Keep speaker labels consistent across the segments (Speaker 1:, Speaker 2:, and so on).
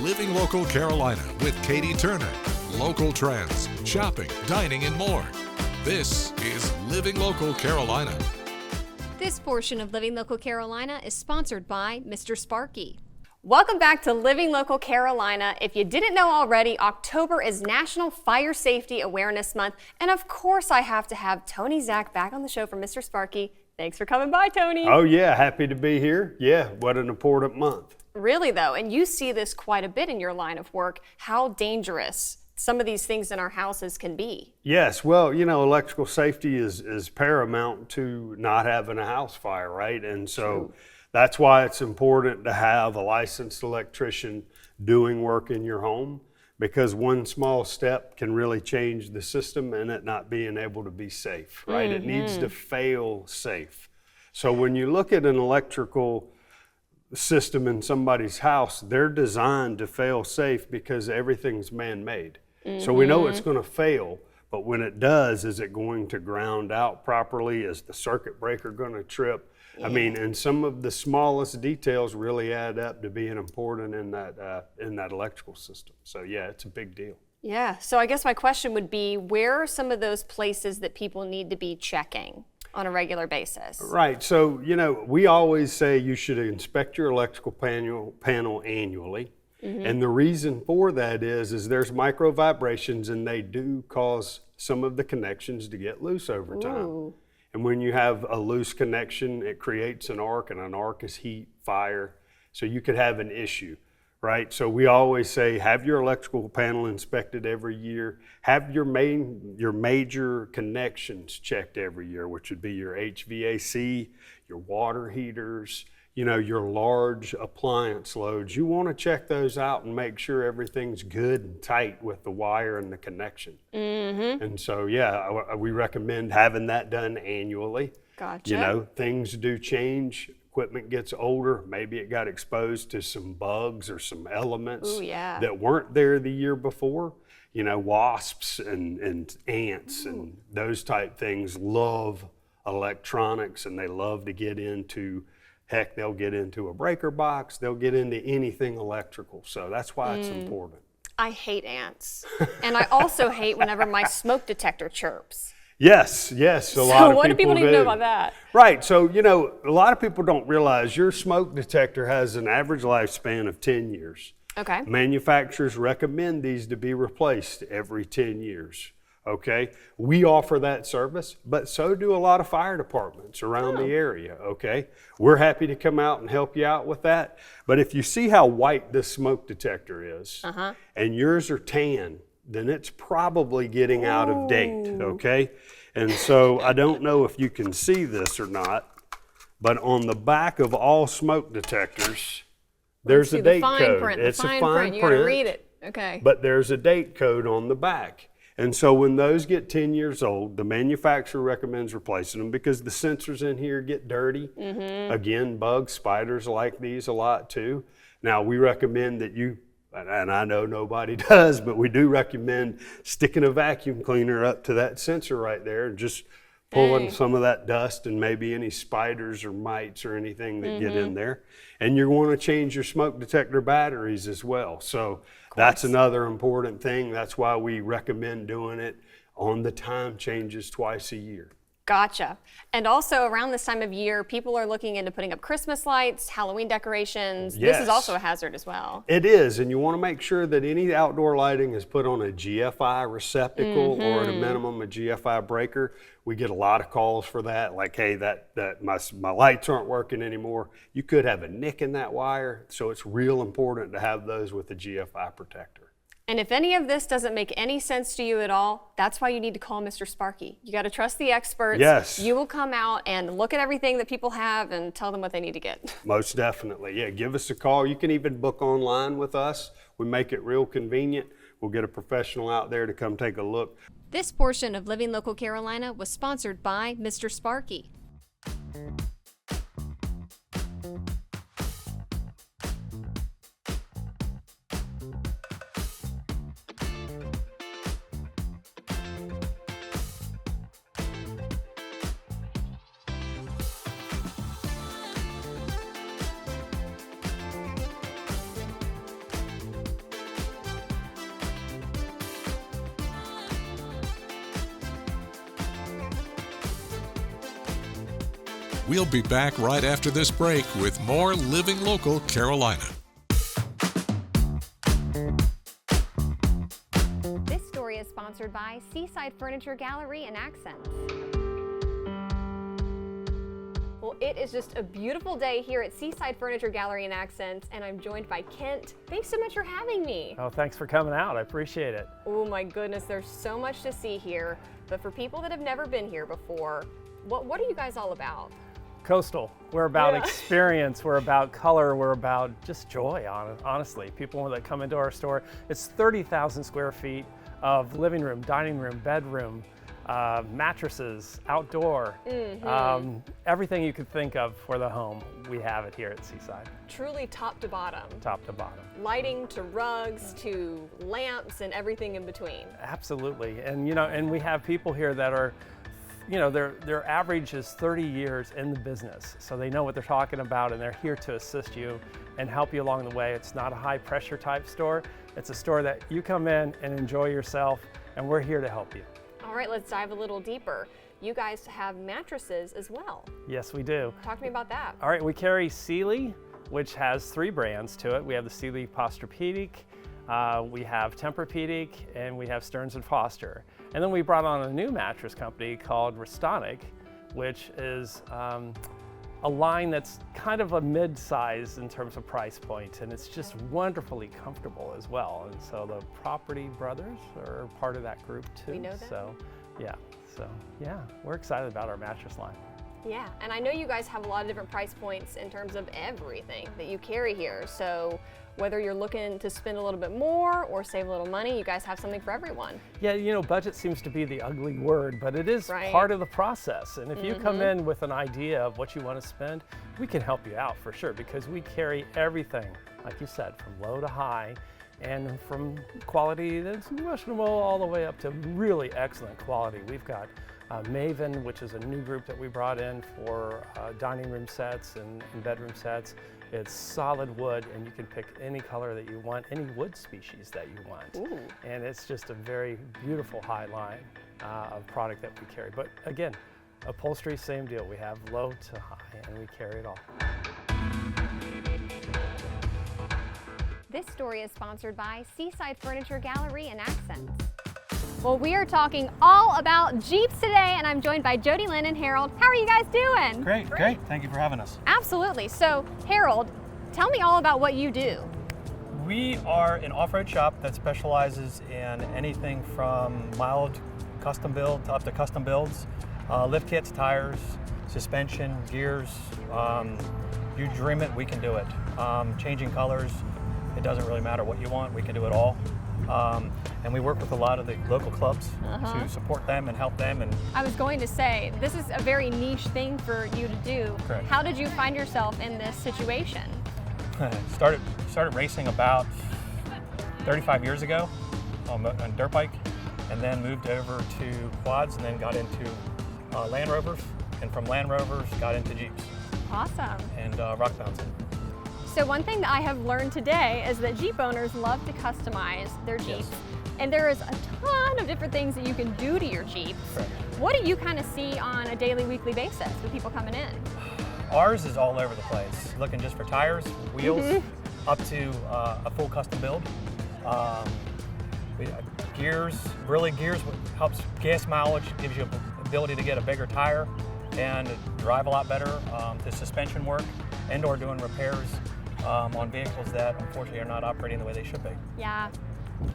Speaker 1: Living Local Carolina with Katie Turner. Local trends, shopping, dining, and more. This is Living Local Carolina.
Speaker 2: This portion of Living Local Carolina is sponsored by Mr. Sparky. Welcome back to Living Local Carolina. If you didn't know already, October is National Fire Safety Awareness Month. And of course, I have to have Tony Zach back on the show from Mr. Sparky. Thanks for coming by, Tony.
Speaker 3: Oh yeah, happy to be here. Yeah, what an important month.
Speaker 2: Really though, and you see this quite a bit in your line of work, how dangerous some of these things in our houses can be.
Speaker 3: Yes, well, you know, electrical safety is paramount to not having a house fire, right? And so that's why it's important to have a licensed electrician doing work in your home, because one small step can really change the system and it not being able to be safe, right? It needs to fail safe. So when you look at an electrical system in somebody's house, they're designed to fail safe because everything's man-made. So we know it's going to fail, but when it does, is it going to ground out properly? Is the circuit breaker going to trip? I mean, and some of the smallest details really add up to being important in that electrical system. So yeah, it's a big deal.
Speaker 2: Yeah, so I guess my question would be, where are some of those places that people need to be checking on a regular basis?
Speaker 3: Right, so you know, we always say you should inspect your electrical panel annually. And the reason for that is there's micro vibrations and they do cause some of the connections to get loose over time.
Speaker 2: Ooh.
Speaker 3: And when you have a loose connection, it creates an arc, and an arc is heat, fire. So you could have an issue, right? So we always say, have your electrical panel inspected every year. Have your major connections checked every year, which would be your HVAC, your water heaters, you know, your large appliance loads. You want to check those out and make sure everything's good and tight with the wire and the connection. And so, yeah, we recommend having that done annually.
Speaker 2: Gotcha.
Speaker 3: You know, things do change. Equipment gets older. Maybe it got exposed to some bugs or some elements that weren't there the year before. You know, wasps and ants and those type things love electronics, and they love to get into, heck, they'll get into a breaker box, they'll get into anything electrical. So that's why it's important.
Speaker 2: I hate ants. And I also hate whenever my smoke detector chirps.
Speaker 3: Yes, a lot of people
Speaker 2: So what do people need to know about that?
Speaker 3: Right, so you know, a lot of people don't realize your smoke detector has an average lifespan of 10 years.
Speaker 2: Okay.
Speaker 3: Manufacturers recommend these to be replaced every 10 years. Okay, we offer that service, but so do a lot of fire departments around the area. Okay, we're happy to come out and help you out with that. But if you see how white this smoke detector is, and yours are tan, then it's probably getting out of date. Okay, and so I don't know if you can see this or not, but on the back of all smoke detectors, there's a date code. It's a fine print.
Speaker 2: You gotta read it. Okay.
Speaker 3: But there's a date code on the back. And so when those get 10 years old, the manufacturer recommends replacing them because the sensors in here get dirty. Again, bugs, spiders like these a lot too. Now we recommend that you, and I know nobody does, but we do recommend sticking a vacuum cleaner up to that sensor right there and just pulling some of that dust and maybe any spiders or mites or anything that get in there. And you're going to change your smoke detector batteries as well. So that's another important thing. That's why we recommend doing it on the time changes twice a year.
Speaker 2: Gotcha. And also around this time of year, people are looking into putting up Christmas lights, Halloween decorations.
Speaker 3: Yes.
Speaker 2: This is also a hazard as well.
Speaker 3: It is, and you want to make sure that any outdoor lighting is put on a GFI receptacle or at a minimum a GFI breaker. We get a lot of calls for that, like, hey, my lights aren't working anymore. You could have a nick in that wire, so it's real important to have those with a GFI protector.
Speaker 2: And if any of this doesn't make any sense to you at all, that's why you need to call Mr. Sparky. You got to trust the experts.
Speaker 3: Yes.
Speaker 2: You will come out and look at everything that people have and tell them what they need to get.
Speaker 3: Most definitely. Yeah, give us a call. You can even book online with us. We make it real convenient. We'll get a professional out there to come take a look.
Speaker 2: This portion of Living Local Carolina was sponsored by Mr. Sparky.
Speaker 1: We'll be back right after this break with more Living Local Carolina.
Speaker 2: This story is sponsored by Seaside Furniture Gallery and Accents. Well, it is just a beautiful day here at Seaside Furniture Gallery and Accents, and I'm joined by Kent. Thanks so much for having me.
Speaker 4: Oh, thanks for coming out. I appreciate it.
Speaker 2: Oh my goodness, there's so much to see here. But for people that have never been here before, what are you guys all about?
Speaker 4: Coastal. We're about experience. We're about color. We're about just joy, honestly. People that come into our store, it's 30,000 square feet of living room, dining room, bedroom, mattresses, outdoor, everything you could think of for the home, we have it here at Seaside.
Speaker 2: Truly top to bottom.
Speaker 4: Top to bottom.
Speaker 2: Lighting to rugs to lamps and everything in between.
Speaker 4: Absolutely. And and we have people here that are, their average is 30 years in the business. So they know what they're talking about, and they're here to assist you and help you along the way. It's not a high pressure type store. It's a store that you come in and enjoy yourself, and we're here to help you.
Speaker 2: All right, let's dive a little deeper. You guys have mattresses as well.
Speaker 4: Yes, we do.
Speaker 2: Talk to me about that.
Speaker 4: All right, we carry Sealy, which has 3 brands to it. We have the Sealy Posturepedic, we have Tempur-Pedic, and we have Stearns & Foster. And then we brought on a new mattress company called Restonic, which is a line that's kind of a mid-size in terms of price point, and it's just wonderfully comfortable as well. And so the Property Brothers are part of that group too.
Speaker 2: We know that.
Speaker 4: So yeah, we're excited about our mattress line.
Speaker 2: Yeah, and I know you guys have a lot of different price points in terms of everything that you carry here. So whether you're looking to spend a little bit more or save a little money, you guys have something for everyone.
Speaker 4: Yeah, budget seems to be the ugly word, but it is
Speaker 2: Right.
Speaker 4: part of the process. And if you come in with an idea of what you want to spend, we can help you out for sure, because we carry everything, like you said, from low to high, and from quality that's questionable all the way up to really excellent quality. We've got Maven, which is a new group that we brought in for dining room sets and bedroom sets. It's solid wood, and you can pick any color that you want, any wood species that you want.
Speaker 2: Ooh.
Speaker 4: And it's just a very beautiful high line of product that we carry. But again, upholstery, same deal. We have low to high, and we carry it all.
Speaker 2: This story is sponsored by Seaside Furniture Gallery and Accents. Well, we are talking all about Jeeps today, and I'm joined by Jody Lynn and Harold. How are you guys doing?
Speaker 5: Great. Thank you for having us.
Speaker 2: Absolutely. So, Harold, tell me all about what you do.
Speaker 5: We are an off-road shop that specializes in anything from mild custom build to up to custom builds, lift kits, tires, suspension, gears. You dream it, we can do it. Changing colors, it doesn't really matter what you want, we can do it all. And we work with a lot of the local clubs to support them and help them. And
Speaker 2: I was going to say, this is a very niche thing for you to do.
Speaker 5: Correct.
Speaker 2: How did you find yourself in this situation?
Speaker 5: started racing about 35 years ago on dirt bike, and then moved over to quads, and then got into Land Rovers, and from Land Rovers got into Jeeps
Speaker 2: Awesome.
Speaker 5: and rock bouncing.
Speaker 2: So one thing that I have learned today is that Jeep owners love to customize their Jeeps.
Speaker 5: Yes.
Speaker 2: And there is a ton of different things that you can do to your Jeep.
Speaker 5: Correct.
Speaker 2: What do you kind of see on a daily, weekly basis with people coming in?
Speaker 5: Ours is all over the place. Looking just for tires, wheels, up to a full custom build. Gears, gears helps gas mileage, gives you the ability to get a bigger tire and drive a lot better. The suspension work, and/or doing repairs on vehicles that unfortunately are not operating the way they should be.
Speaker 2: Yeah.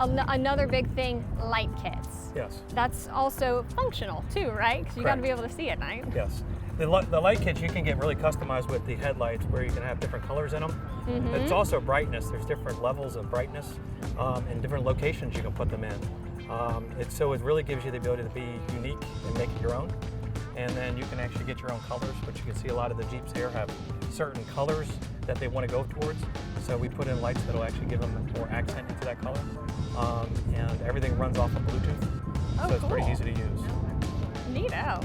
Speaker 2: Another big thing, light kits.
Speaker 5: Yes.
Speaker 2: That's also functional too, right? Because you got to
Speaker 5: Correct.
Speaker 2: be able to see at night.
Speaker 5: Yes. The light kits you can get really customized with the headlights, where you can have different colors in them. It's also brightness. There's different levels of brightness and different locations you can put them in. So it really gives you the ability to be unique and make it your own. And then you can actually get your own colors, which you can see a lot of the Jeeps here have certain colors that they want to go towards. So we put in lights that'll actually give them more accent into that color. And everything runs off of Bluetooth,
Speaker 2: Oh,
Speaker 5: so it's pretty
Speaker 2: cool.
Speaker 5: easy to use.
Speaker 2: Neato.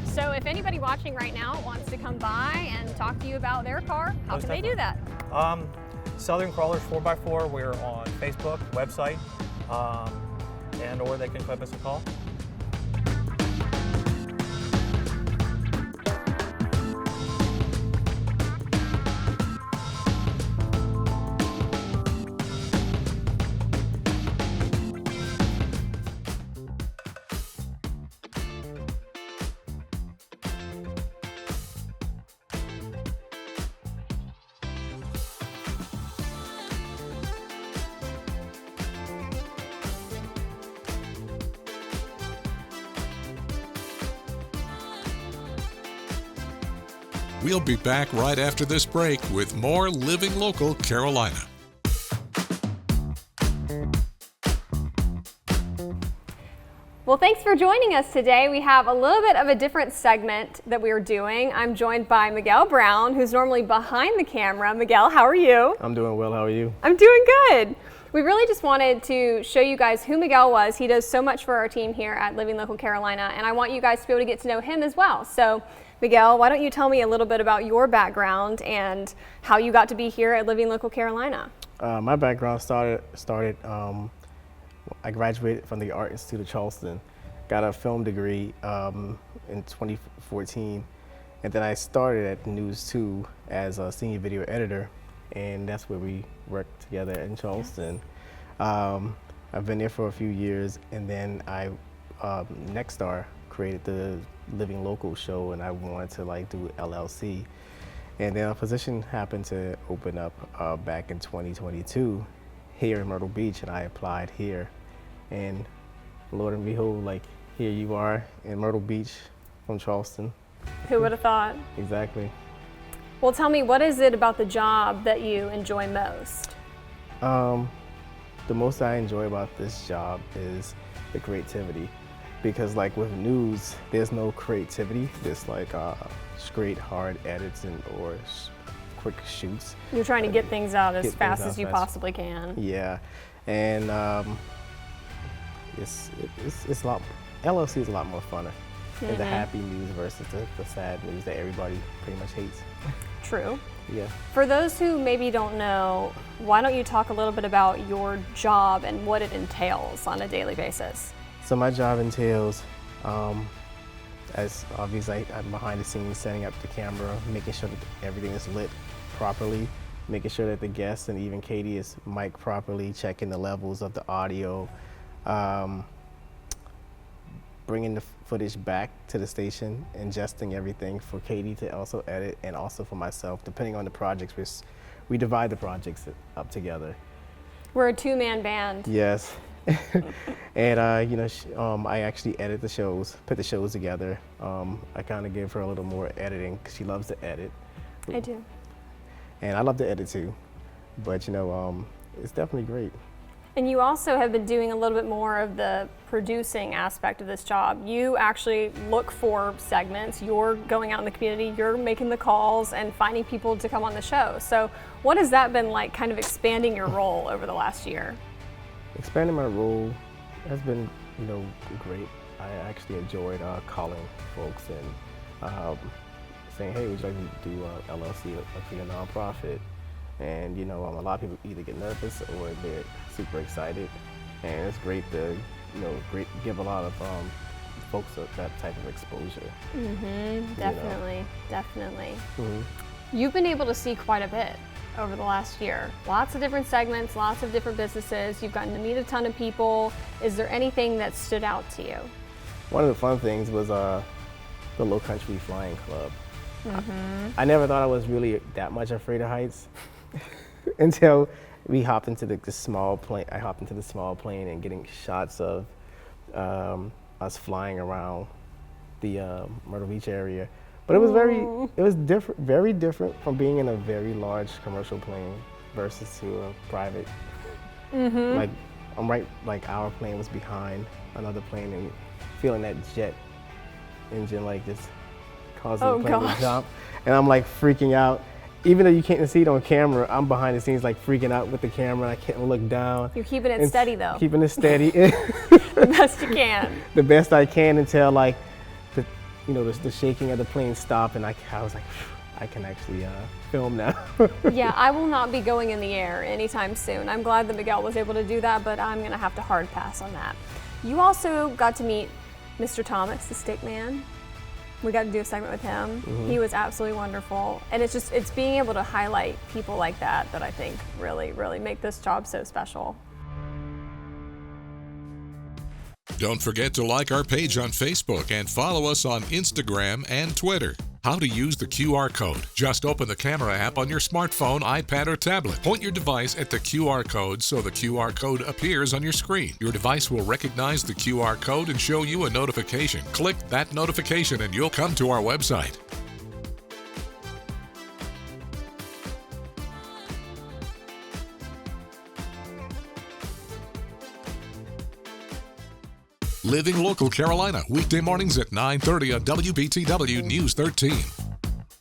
Speaker 2: So if anybody watching right now wants to come by and talk to you about their car, how
Speaker 5: Most
Speaker 2: can they do that?
Speaker 5: Southern Crawlers 4x4, we're on Facebook, website, and/or they can give us a call.
Speaker 1: We'll be back right after this break with more Living Local Carolina.
Speaker 2: Well, thanks for joining us today. We have a little bit of a different segment that we are doing. I'm joined by Miguel Brown, who's normally behind the camera. Miguel, how are you?
Speaker 6: I'm doing well. How are you?
Speaker 2: I'm doing good. We really just wanted to show you guys who Miguel was. He does so much for our team here at Living Local Carolina, and I want you guys to be able to get to know him as well. So, Miguel, why don't you tell me a little bit about your background and how you got to be here at Living Local Carolina?
Speaker 6: My background started. I graduated from the Art Institute of Charleston, got a film degree in 2014, and then I started at News 2 as a senior video editor, and that's where we worked together in Charleston. I've been there for a few years, and then I Nexstar created the Living Local show, and I wanted to do LLC, and then a position happened to open up back in 2022 here in Myrtle Beach, and I applied here, and Lord and behold, here you are in Myrtle Beach from Charleston.
Speaker 2: Who would have thought?
Speaker 6: Exactly.
Speaker 2: Well, tell me, what is it about the job that you enjoy most?
Speaker 6: The most I enjoy about this job is the creativity, because with news, there's no creativity. There's straight, hard edits or quick shoots.
Speaker 2: You're trying to get things out as fast as you possibly can.
Speaker 6: Yeah, and it's a lot. LLC is a lot more funner than the happy news versus the sad news that everybody pretty much hates.
Speaker 2: True.
Speaker 6: Yeah.
Speaker 2: For those who maybe don't know, why don't you talk a little bit about your job and what it entails on a daily basis?
Speaker 6: So my job entails, as obviously I'm behind the scenes, setting up the camera, making sure that everything is lit properly, making sure that the guests and even Katie is mic'd properly, checking the levels of the audio, bringing the footage back to the station, ingesting everything for Katie to also edit, and also for myself, depending on the projects. We divide the projects up together.
Speaker 2: We're a two-man band.
Speaker 6: Yes. And I actually edit the shows, put the shows together. I kind of give her a little more editing because she loves to edit.
Speaker 2: I do.
Speaker 6: And I love to edit too, but it's definitely great.
Speaker 2: And you also have been doing a little bit more of the producing aspect of this job. You actually look for segments, you're going out in the community, you're making the calls and finding people to come on the show. So what has that been like, kind of expanding your role over the last year?
Speaker 6: Expanding my role has been, great. I actually enjoyed calling folks and saying, hey, would you like to do LLC, a nonprofit? And a lot of people either get nervous or they're super excited, and it's great to give a lot of folks that type of exposure.
Speaker 2: Definitely.
Speaker 6: Mm-hmm.
Speaker 2: You've been able to see quite a bit over the last year. Lots of different segments, lots of different businesses. You've gotten to meet a ton of people. Is there anything that stood out to you?
Speaker 6: One of the fun things was the Low Country Flying Club. I never thought I was really that much afraid of heights until we hopped into the small plane. I hopped into the small plane and getting shots of us flying around the Myrtle Beach area. But it was different, very different from being in a very large commercial plane versus to a private. Our plane was behind another plane and feeling that jet engine just causing the plane to jump. And I'm freaking out. Even though you can't see it on camera, I'm behind the scenes freaking out with the camera. I can't look down.
Speaker 2: You're keeping it steady though.
Speaker 6: Keeping it steady.
Speaker 2: The best you can.
Speaker 6: The best I can until the shaking of the plane stopped, and I was like, I can actually film now.
Speaker 2: Yeah, I will not be going in the air anytime soon. I'm glad that Miguel was able to do that, but I'm gonna have to hard pass on that. You also got to meet Mr. Thomas, the stick man. We got to do a segment with him. He was absolutely wonderful. And it's being able to highlight people like that I think really, really make this job so special.
Speaker 1: Don't forget to like our page on Facebook and follow us on Instagram and Twitter. How to use the QR code. Just open the camera app on your smartphone, iPad, or tablet. Point your device at the QR code so the QR code appears on your screen. Your device will recognize the QR code and show you a notification. Click that notification and you'll come to our website. Living Local Carolina, weekday mornings at 9:30 on WBTW News 13.